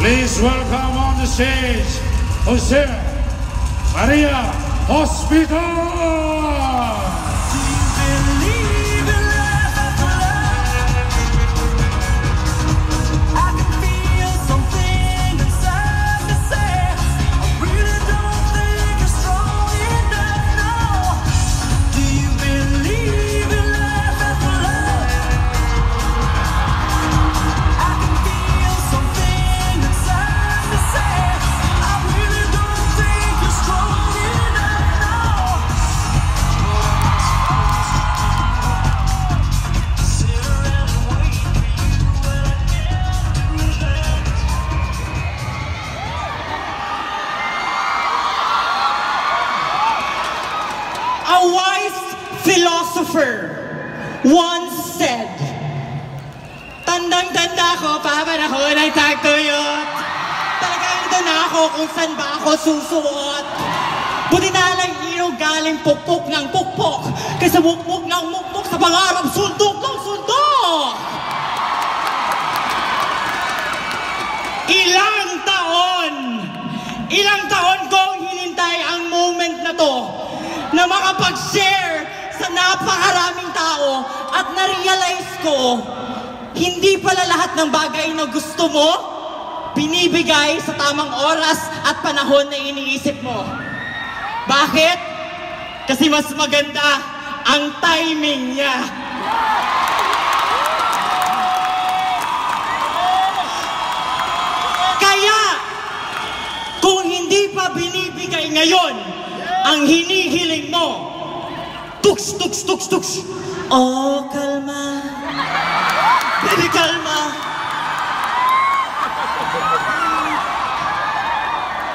Please welcome on the stage, Jose Maria Hospital! A wise philosopher once said, tandang-tanda ko pa panahon ay tagtuyot. Talagang ito na ako kung saan ba ako susuot. Buti na lang ilaw galing pukpok ng pukpok kaysa mukmuk ng mukmuk sa pangarap sundok ng sundok. Ilang taon kong hinintay ang moment na to na makapag-share sa napakaraming tao at na-realize ko, hindi pala lahat ng bagay na gusto mo, binibigay sa tamang oras at panahon na iniisip mo. Bakit? Kasi mas maganda ang timing niya. Kaya, kung hindi pa binibigay ngayon, ang hinihiling mo, tuks, tuks, tuks, tuks. Oh, kalma. Baby, kalma.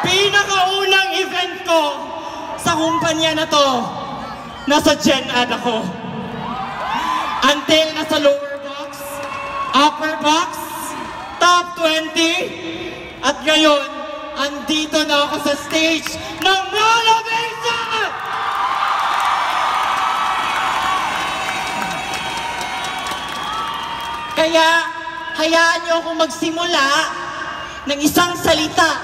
Pinakaunang event ko sa kumpanya na to, nasa Gen Ad ako. Until nasa lower box, upper box, top 20, at ngayon, andito na ako sa stage ng Roller Mesa! Kaya, hayaan niyo akong magsimula ng isang salita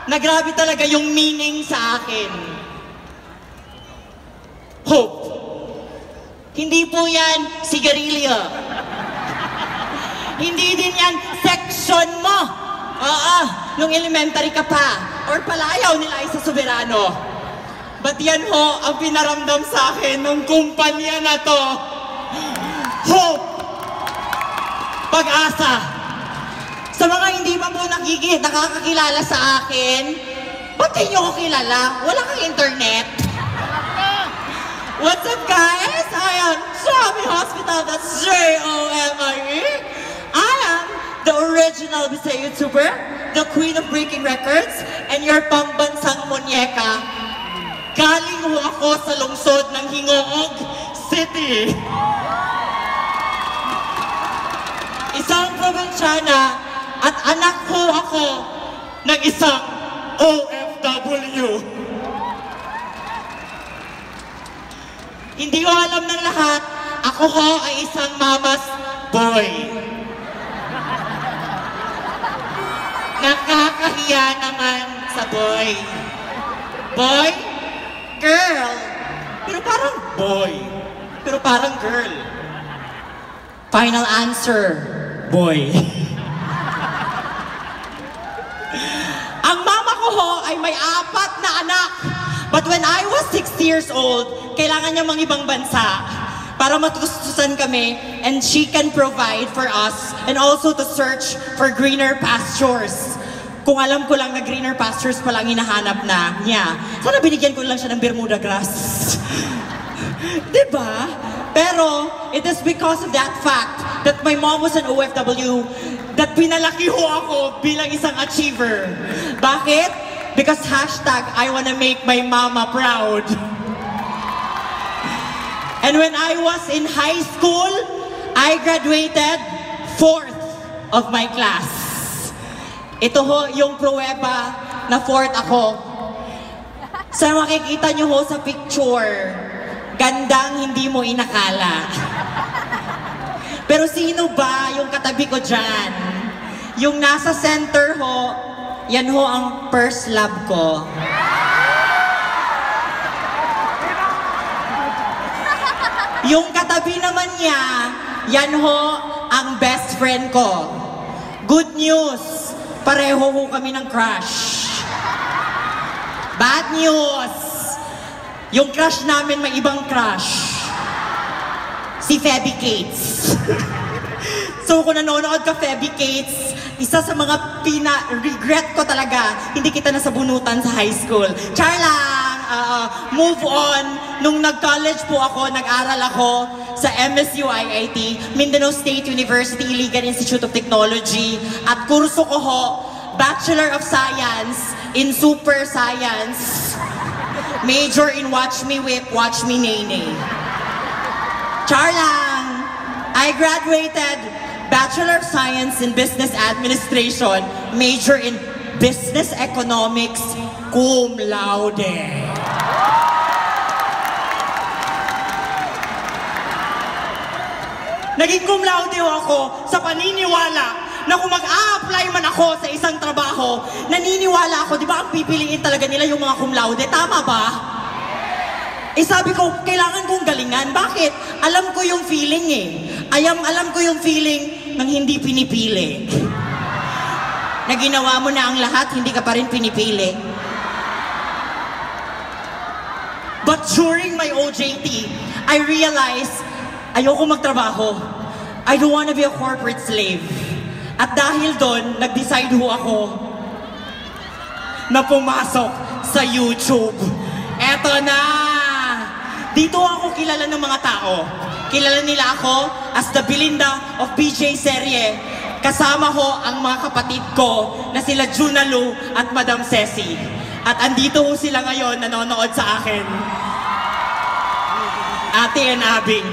na grabe talaga yung meaning sa akin. Hope. Hindi po yan sigarilyo. Hindi din yan section mo. Nung elementary ka pa, or palayaw nila isa soberano. But yan ho ang pinaramdam sa akin ng kumpanya na to. Hope! Pag-asa! Sa mga hindi pa po nakakakilala sa akin, ba't di nyo ko kilala? Wala kang internet? What's up guys? I am Jomi Hospital, that's J-O-M-I-E. I am the original Bisay YouTuber, the queen of breaking records, and your pambansang monyeka. Galing ho ako sa lungsod ng Hingoog City. Isang probinsyana at anak ho ako ng isang OFW. Hindi ko alam ng lahat, ako ho ay isang mama's boy. Nakakahiya naman sa boy. Boy? Girl. Pero parang boy. Pero parang girl. Final answer, boy. Ang mama ko ho ay may 4 na anak. But when I was 6 years old, kailangan niya mang ibang bansa para matustusan kami, and she can provide for us and also to search for greener pastures. Kung alam ko lang na greener pastures pa lang hinahanap na niya, sana binigyan ko lang siya ng Bermuda grass. Diba? Pero it is because of that fact that my mom was an OFW that pinalaki ho ako bilang isang achiever. Bakit? Because hashtag, I wanna make my mama proud. And when I was in high school, I graduated 4th of my class. Ito ho yung pruweba na 4th ako. Sa makikita nyo ho sa picture, gandang hindi mo inakala. Pero sino ba yung katabi ko dyan? Yung nasa center ho, yan ho ang first love ko. Yung katabi naman niya, yan ho ang best friend ko. Good news, pareho ho kami ng crush. Bad news, yung crush namin may ibang crush. Si Feby Cates. So kung nanonood ka, Feby Cates, isa sa mga regret ko talaga, hindi kita nasabunutan sa high school. Char lang! Move on. Nung nag-college po ako, nag-aral ako sa MSU IIT, Mindanao State University, Iligan Institute of Technology. At kurso ko ho, Bachelor of Science in Super Science. Major in Watch Me Whip, Watch Me Nene. Char lang! I graduated Bachelor of Science in Business Administration, major in Business Economics, cum laude. Naging cum laude ako sa paniniwala na kung mag-a-apply man ako sa isang trabaho, naniniwala ako, di ba ang pipiliin talaga nila yung mga cum laude? Tama ba? Eh sabi ko, kailangan kong galingan. Bakit? Alam ko yung feeling eh. Alam ko yung feeling ng hindi pinipili. Na ginawa mo na ang lahat, hindi ka pa rin pinipili. But during my OJT, I realized, ayoko magtrabaho. I don't want to be a corporate slave. At dahil doon, nag-decide ho ako na pumasok sa YouTube. Eto na! Dito ako kilala ng mga tao. Kilala nila ako as the Belinda of BJ Serye. Kasama ho ang mga kapatid ko na sila Junalu at Madam Ceci. At andito ho sila ngayon nanonood sa akin. Ate and Abing.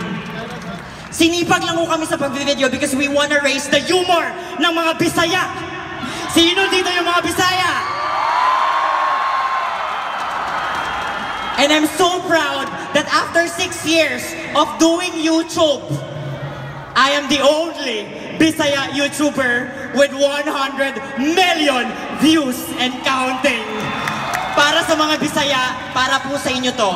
Sinipag lang ho kami sa pag-video because we wanna raise the humor ng mga Bisaya. Sino dito yung mga Bisaya? And I'm so proud that after 6 years of doing YouTube, I am the only Bisaya YouTuber with 100 million views and counting. Para sa mga Bisaya, para po sa inyo to.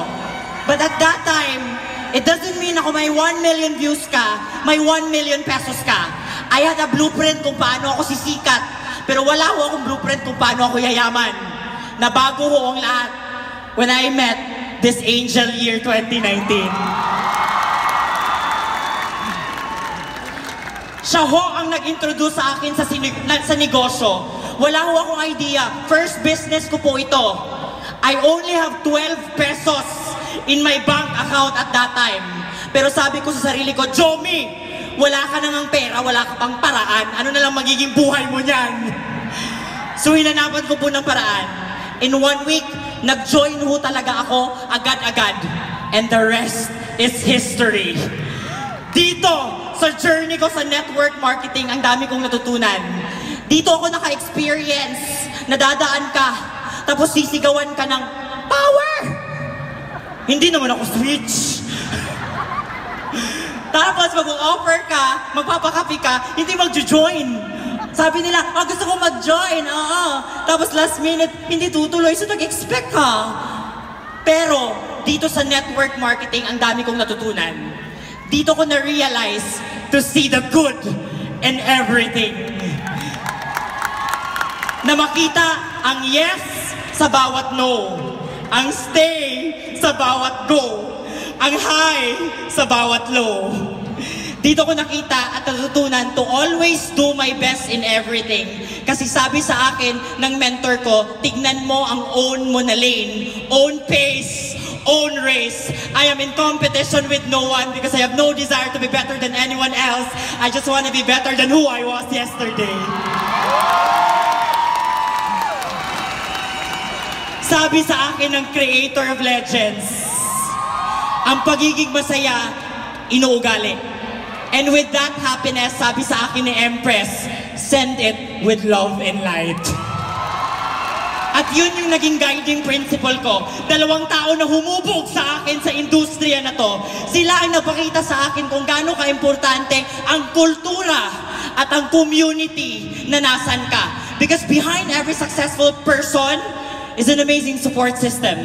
But at that time, it doesn't mean ako may 1 million views ka, may 1 million pesos ka. I had a blueprint kung paano ako sisikat. Pero wala ho akong blueprint kung paano ako yayaman. Nabago ho ang lahat when I met this angel year 2019. Siya ho ang nag-introduce sa akin sa negosyo. Wala ho akong idea. First business ko po ito. I only have 12 pesos in my bank account at that time. Pero sabi ko sa sarili ko, Jomi, wala ka nang pera, wala ka pang paraan. Ano na lang magiging buhay mo niyan? So hinanapan ko po ng paraan. In 1 week, nag-join ho talaga ako agad-agad. And the rest is history. Dito, sa journey ko sa network marketing, ang dami kong natutunan. Dito ako naka-experience, nadadaan ka, tapos sisigawan ka ng power! Hindi naman ako switch. Tapos mag-offer ka, magpapakapi ka, hindi mag-join. Sabi nila, gusto ko mag-join, Tapos last minute, hindi tutuloy, so nag-expect ka. Pero, dito sa network marketing, ang dami kong natutunan. Dito ko na-realize to see the good in everything. Na makita ang yes sa bawat no. Ang stay sa bawat go. Ang high sa bawat low. Dito ko nakita at natutunan to always do my best in everything. Kasi sabi sa akin ng mentor ko, tignan mo ang own mo na lane, own pace, own race. I am in competition with no one because I have no desire to be better than anyone else. I just want to be better than who I was yesterday. Sabi sa akin ng creator of legends, ang pagiging masaya, inuugali. And with that happiness, sabi sa akin ni Empress, send it with love and light. At yun yung naging guiding principle ko. 2 tao na humubog sa akin sa industriya na to. Sila ang nagpakita sa akin kung gaano ka-importante ang kultura at at ang community na nasan ka. Because behind every successful person is an amazing support system.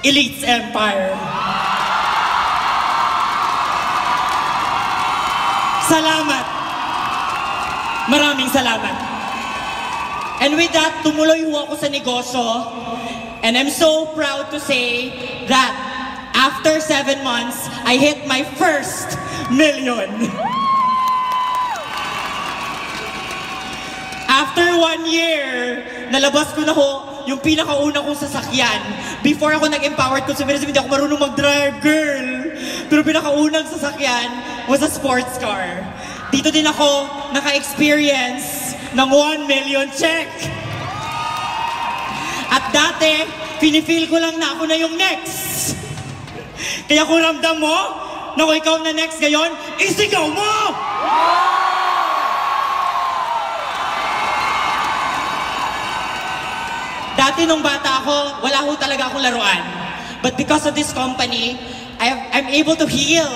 Elites Empire. Salamat. Maraming salamat. And with that, tumuloy ho ako sa negosyo. And I'm so proud to say that after 7 months, I hit my first million. After 1 year, nalabas ko na ho yung pinakauna kong sasakyan. Before ako nag-empowered consumerism, hindi ako marunong mag-drive, girl. Pero pinakaunang sasakyan was a sports car. Dito din ako naka-experience ng 1 million check. At dati, pinifeel ko lang na ako na yung next. Kaya kung ramdam mo na kung ikaw na next ngayon, isigaw mo! Dati nung bata ako, wala ho talaga akong laruan. But because of this company, I'm able to heal,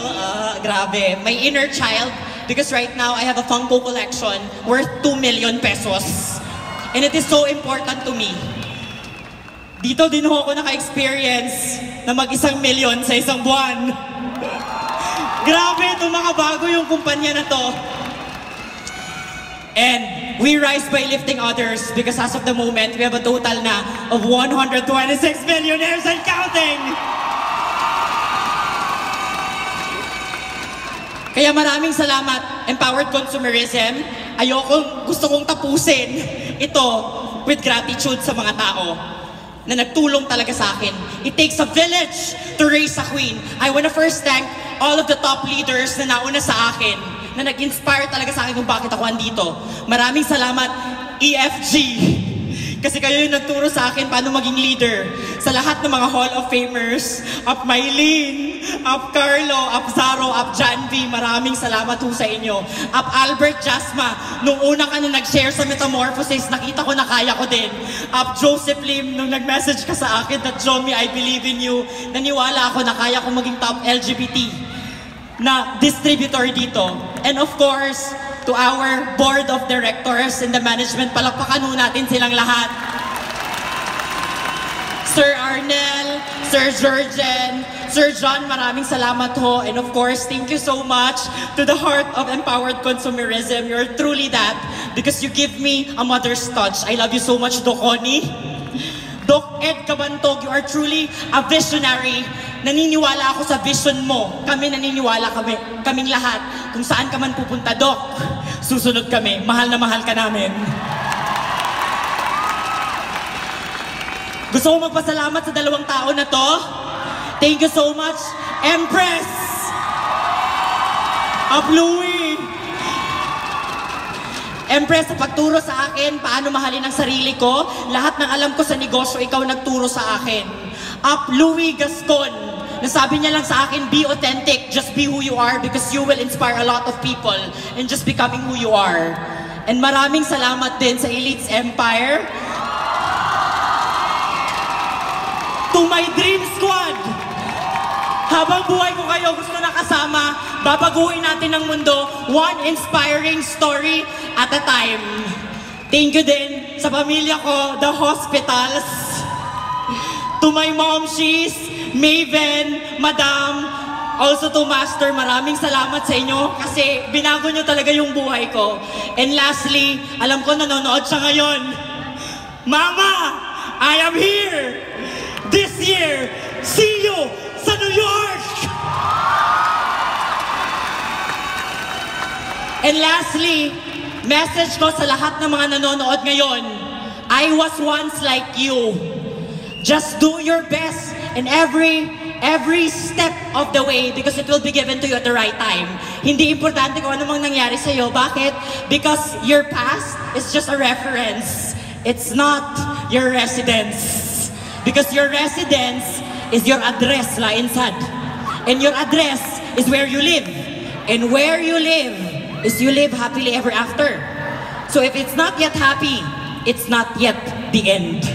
grabe, my inner child. Because right now, I have a Funko collection worth 2 million pesos. And it is so important to me. Dito din ho ako naka-experience na mag-1 million sa isang buwan. Grabe, tumakabago yung kumpanya na to. And we rise by lifting others because as of the moment, we have a total na of 126 millionaires and counting! Kaya maraming salamat, Empowered Consumerism. Gusto kong tapusin ito with gratitude sa mga tao na nagtulong talaga sa akin. It takes a village to raise a queen. I want to first thank all of the top leaders na nauna sa akin, na nag-inspire talaga sa akin kung bakit ako andito. Maraming salamat, EFG. Kasi kayo yung nagturo sa akin paano maging leader. Sa lahat ng mga Hall of Famers, Up Mylene, Up Carlo, Up Zaro, Up Janvi, maraming salamat ho sa inyo. Up Albert Jasma, nung una ka na nag-share sa Metamorphosis, nakita ko na kaya ko din. Up Joseph Lim, nung nag-message ka sa akin that Jomi, I believe in you, naniwala ako na kaya ko maging top LGBT na distributor dito. And of course, to our board of directors and the management, palakpakan ho natin silang lahat. Sir Arnel, Sir Georgian, Sir John, maraming salamat ho. And of course, thank you so much to the heart of Empowered Consumerism. You're truly that because you give me a mother's touch. I love you so much, Doc Connie. Doc Ed Cabantog, you are truly a visionary. Naniniwala ako sa vision mo. Kami naniniwala kaming lahat. Kung saan ka man pupunta, Doc, susunod kami. Mahal na mahal ka namin. Gusto ko magpasalamat sa 2 tao na to. Thank you so much, Empress of Louie. Empress, sa pagturo sa akin, paano mahalin ang sarili ko, lahat ng alam ko sa negosyo, ikaw nagturo sa akin. Up Louie Gascon, nasabi niya lang sa akin, be authentic, just be who you are because you will inspire a lot of people in just becoming who you are. And maraming salamat din sa Elites Empire. To my Dream Squad, habang buhay ko kayo gusto na kasama, babaguhin natin ang mundo, one inspiring story at a time. Thank you din sa pamilya ko, the hospitals. To my momshies, Maven, Madam, also to Master, maraming salamat sa inyo kasi binago nyo talaga yung buhay ko. And lastly, alam ko nanonood siya ngayon. Mama, I am here this year. See you sa New York! And lastly, message ko sa lahat ng mga nanonood ngayon, I was once like you. Just do your best in every step of the way because it will be given to you at the right time. Hindi importante kung ano mang nangyari sa'yo. Bakit? Because your past is just a reference. It's not your residence. Because your residence is your address la inside. And your address is where you live. And where you live is you live happily ever after. So if it's not yet happy, it's not yet the end.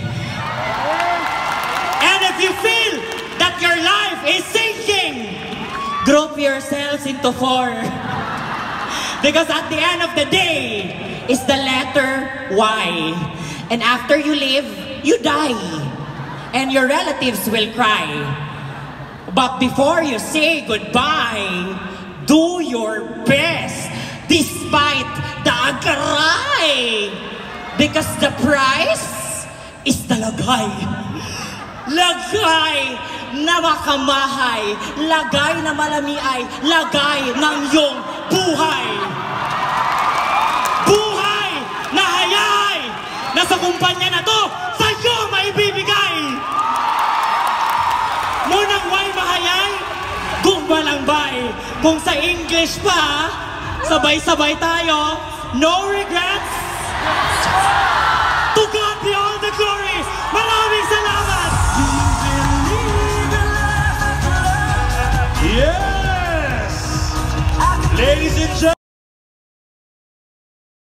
And if you feel that your life is sinking, group yourselves into 4. Because at the end of the day, is the letter Y. And after you live, you die. And your relatives will cry. But before you say goodbye, do your best despite the agaray. Because the price is the lagay. Lagay na makamahay. Lagay na malamiay. Lagay ng iyong buhay. Buhay na hayay na sa kumpanya na to sa'yo maibibigay. Munang way mahayay, kung malambay. Kung sa English pa, sabay-sabay tayo. No regrets. To God be all the glory. Maraming salamat. Yes! Ladies and gentlemen.